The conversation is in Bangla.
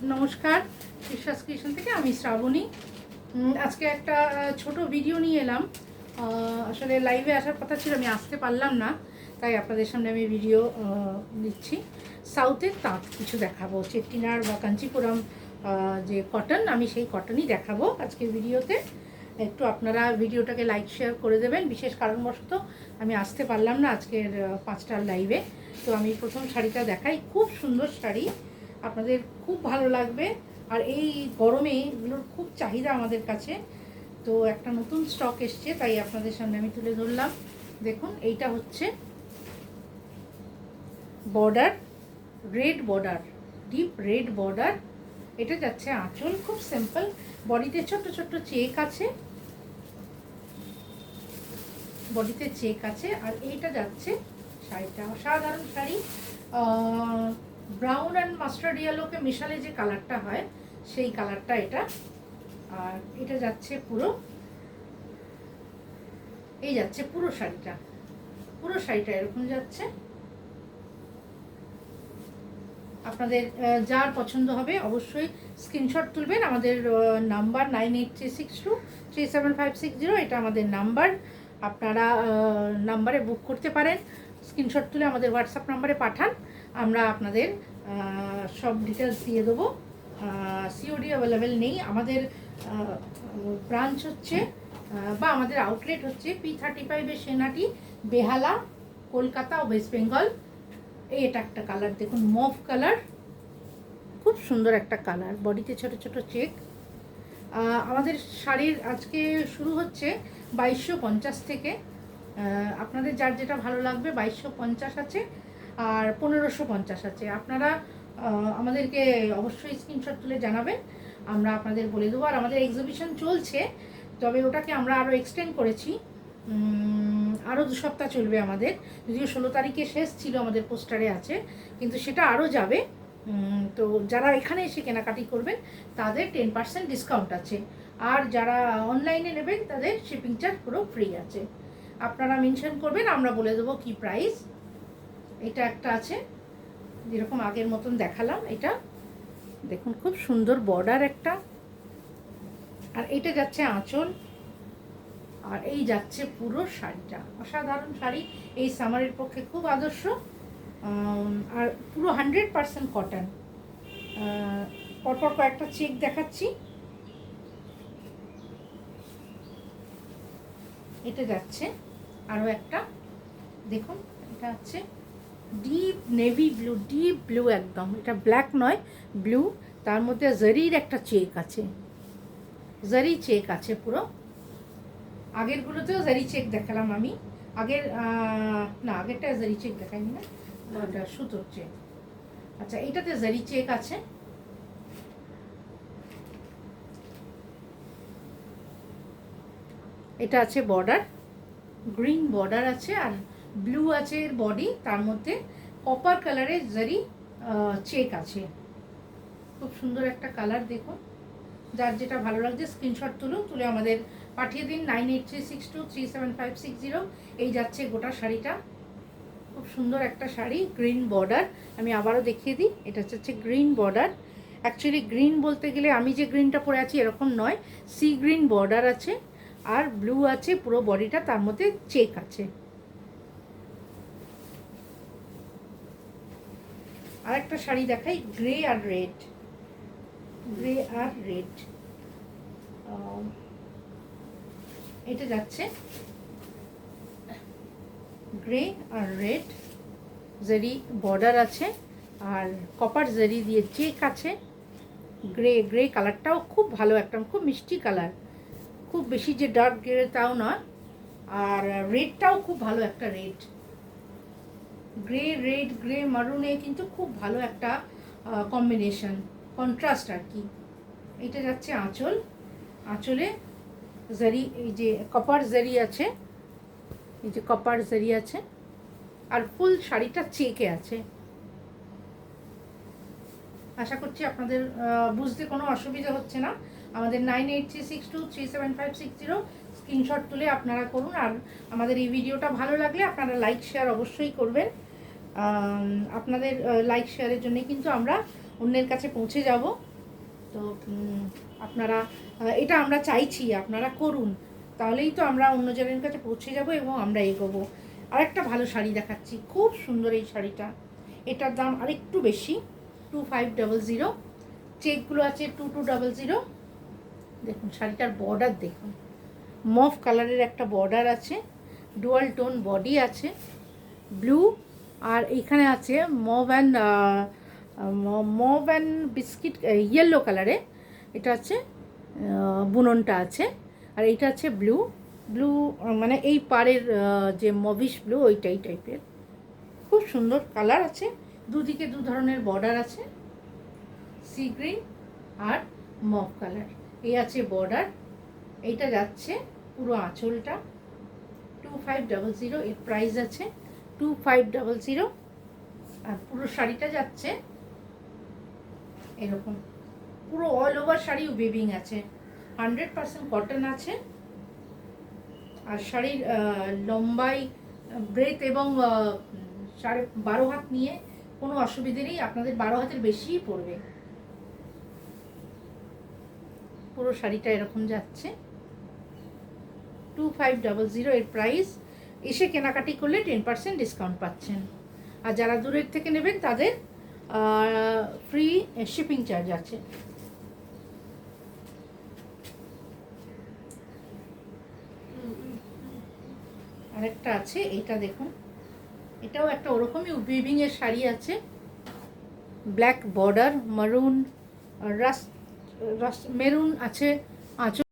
নমস্কার, বিশ্বাস ক্রিয়েশন থেকে আমি শ্রাবণী। আজকে একটা ছোট ভিডিও নিয়ে এলাম। আসলে লাইভে আসার কথা ছিল, আমি আসতে পারলাম না, তাই আপনাদের সামনে আমি ভিডিও দিচ্ছি। সাউথের তাঁত কিছু দেখাবো, চেট্টিনাড় বা কাঞ্চিপুরম যে কটন, আমি সেই কটনই দেখাবো আজকের ভিডিওতে। একটু আপনারা ভিডিওটাকে লাইক শেয়ার করে দেবেন। বিশেষ কারণবশত আমি আসতে পারলাম না আজকের 5টার লাইভে। তো আমি প্রথম শাড়িটা দেখাই, খুব সুন্দর শাড়ি, আপনাদের খুব ভালো লাগবে। আর এই গরমে এগুলোর খুব চাহিদা আমাদের কাছে। তো একটা নতুন স্টক এসছে, তাই আপনাদের সামনে আমি তুলে ধরলাম। দেখুন, এইটা হচ্ছে border, red border, deep red border. এটা যাচ্ছে আঁচল, খুব সিম্পল, বডিতে ছোট্ট ছোট্ট চেক আছে, বডিতে চেক আছে। আর এইটা যাচ্ছে শাড়িটা, অসাধারণ শাড়ি। ব্রাউন অ্যান্ড মাস্টার্ড ইয়েলোকে মেশালে যে কালারটা হয় সেই কালারটা এটা। আর এটা যাচ্ছে পুরো, এই যাচ্ছে পুরো শাড়িটা, পুরো শাড়িটা এরকম যাচ্ছে। আপনাদের যার পছন্দ হবে অবশ্যই স্ক্রিনশট তুলবেন। আমাদের নাম্বার 9836237560, এটা আমাদের নাম্বার। আপনারা নাম্বারে বুক করতে পারেন, স্ক্রিনশট তুলে আমাদের হোয়াটসঅ্যাপ নাম্বারে পাঠান, আমরা আপনাদের সব ডিটেলস দিয়ে দেবো। সিওডি অ্যাভেলেবেল নেই। আমাদের ব্রাঞ্চ হচ্ছে বা আমাদের আউটলেট হচ্ছে P35 সেনাটি, বেহালা, কলকাতা ও ওয়েস্ট বেঙ্গল। এটা একটা কালার দেখুন, মভ কালার, খুব সুন্দর একটা কালার, বডিতে ছোট ছোট চেক। আমাদের শাড়ির আজকে শুরু হচ্ছে 2250 থেকে। আপনাদের যার যেটা ভালো লাগবে, 2250 আছে আর 1550 আছে। আপনারা আমাদেরকে অবশ্যই স্ক্রিনশট তুলে জানাবেন, আমরা আপনাদের বলে দেবো। আর আমাদের এক্সিবিশন চলছে, তবে ওটাকে আমরা আরও এক্সটেন্ড করেছি, আরও 2 সপ্তাহ চলবে আমাদের। যদিও 16 তারিখে শেষ ছিল, আমাদের পোস্টারে আছে, কিন্তু সেটা আরও যাবে। তো যারা এখানে এসে কেনাকাটি করবেন তাদের 10% ডিসকাউন্ট আছে, আর যারা অনলাইনে নেবেন তাদের শিপিং চার্জ পুরো ফ্রি আছে। আপনারা মেনশন করবেন, আমরা বলে দেবো কি প্রাইস। এটা একটা আছে, যেরকম আগের মতন দেখালাম, এটা দেখুন, খুব সুন্দর বর্ডার একটা। আর এটা যাচ্ছে আঁচল, আর এই যাচ্ছে পুরো শাড়িটা। অসাধারণ শাড়ি, এই সামারের পক্ষে খুব আদর্শ। আর পুরো 100% কটন। পরপর কয়েকটা চেক দেখাচ্ছি। এটা যাচ্ছে আরও একটা, দেখুন, এটা হচ্ছে deep navy blue, deep blue একদম, এটা ব্ল্যাক নয়, ব্লু। তার মধ্যে জারির একটা চেক আছে, জারি চেক আছে পুরো। আগেরগুলোতেও জারি চেক দেখালাম আমি, আগের না, আগেরটা জারি চেক দেখাইনি না, ওটা সুতোর চেক। আচ্ছা, এইটাতে জারি চেক আছে। এটা আছে বর্ডার, গ্রিন বর্ডার আছে, আর ব্লু আছে এর বডি, তার মধ্যে কপার কালারের জারি চেক আছে। খুব সুন্দর একটা কালার, দেখুন। যার যেটা ভালো লাগছে স্ক্রিনশট তুলুন, তুলে আমাদের পাঠিয়ে দিন 9836237560। এই যাচ্ছে গোটা শাড়িটা, খুব সুন্দর একটা শাড়ি, গ্রিন বর্ডার। আমি আবারও দেখিয়ে দিই, এটা হচ্ছে গ্রিন বর্ডার। অ্যাকচুয়ালি গ্রিন বলতে গেলে আমি যে গ্রিনটা পরে আছি এরকম নয়, সি গ্রিন বর্ডার আছে, আর ব্লু আছে পুরো বডিটা, তার মধ্যে চেক আছে। আর একটা শাড়ি দেখাই, গ্রে আর রেড, গ্রে আর রেড। এটা যাচ্ছে গ্রে আর রেড, জারি বর্ডার আছে, আর কপার জারি দিয়ে চেক আছে। গ্রে, গ্রে কালারটাও খুব ভালো, একটা খুব মিষ্টি কালার, খুব বেশি যে ডার্ক গ্রে তাও নয়। আর রেডটাও খুব ভালো একটা রেড, গ্রে রেড, গ্রে মারুনে কিন্তু খুব ভালো একটা কম্বিনেশন, কন্ট্রাস্ট আর কি। এটা যাচ্ছে আঁচল, আঁচলে জারি, এই যে কপার জারি আছে, এই যে কপার জারি আছে, আর ফুল শাড়িটা চেকে আছে। আশা করছি আপনাদের বুঝতে কোনো অসুবিধা হচ্ছে না। আমাদের 9836237560 স্ক্রিনশট তুলে আপনারা করুন। আর আমাদের এই ভিডিওটা ভালো লাগলে আপনারা লাইক শেয়ার অবশ্যই করবেন। আপনাদের লাইক শেয়ারের জন্যই কিন্তু আমরা অন্যের কাছে পৌঁছে যাব। তো আপনারা এটা আমরা চাইছি আপনারা করুন, তাহলেই তো আমরা অন্য জনের কাছে পৌঁছে যাব এবং আমরা এগোবো। আরেকটা ভালো শাড়ি দেখাচ্ছি, খুব সুন্দর এই শাড়িটা। এটার দাম আরেকটু বেশি, 2500। চেকগুলো আছে 2200। দেখুন শাড়িটার বর্ডার দেখুন, মভ কালারের একটা বর্ডার আছে, ডুয়াল টোন বডি আছে, ব্লু, আর এইখানে আছে মভ অ্যান্ড বিস্কিট ইয়েলো কালারে, এটা আছে বুননটা আছে, আর এইটা আছে ব্লু। ব্লু মানে এই পাড়ের যে মভিশ ব্লু ওইটাই টাইপের, খুব সুন্দর কালার আছে। দুদিকে দু ধরনের বর্ডার আছে, সি গ্রিন আর মভ কালার, এই আছে বর্ডার। এইটা যাচ্ছে পুরো আঁচলটা 2500, এর প্রাইস আছে 2500। আর পুরো শাড়িটা যাচ্ছে এরকম, পুরো অল ওভার শাড়ি উইভিং আছে, 100% কটন আছে। আর শাড়ির লম্বাই, ব্রেথ এবং 12.5 হাত নিয়ে কোনো অসুবিধে নেই, আপনাদের 12 হাতের বেশিই পড়বে। পুরো শাড়িটা এরকম যাচ্ছে 2500, এর প্রাইস। এসে কেনাকাটি করলে 10% ডিসকাউন্ট পাচ্ছেন, আর যারা দূরের থেকে নেবেন তাদের ফ্রি শিপিং চার্জ আছে। আরেকটা আছে, এটা দেখুন, এটাও একটা ওরকমই উইভিংয়ের শাড়ি আছে, ব্ল্যাক বর্ডার, মারুন, রাস্ট মেরুন আছে আঁচল।